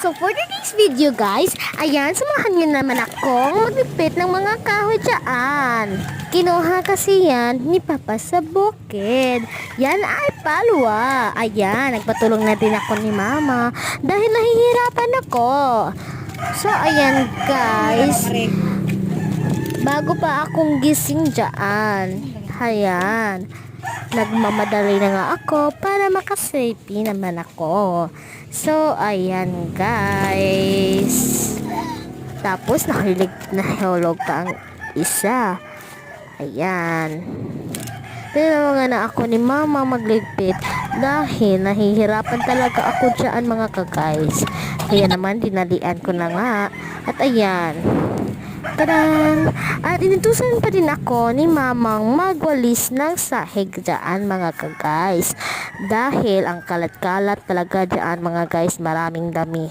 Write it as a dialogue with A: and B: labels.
A: So for today's video guys, ayan, samahan niyo naman akong magpipit ng mga kahoy dyan. Kinuha kasi yan ni Papa sa bukid. Yan ay palwa. Ayan, nagpatulong na din ako ni Mama dahil nahihirapan ako. So ayan guys, bago pa akong gising dyan, ayan, nagmamadali na nga ako para makasafety naman ako. So ayan guys, tapos nahulog pa ang isa. Ayan, tinulungan na ako ni Mama magligpit dahil nahihirapan talaga ako dyan mga ka-guys. Kaya naman dinalian ko na nga. At ayan, tadan! At inutusan pa din ako ni Mamang magwalis ng sahig dyan mga ka-guys. Dahil ang kalat-kalat talaga dyan mga guys, maraming dami.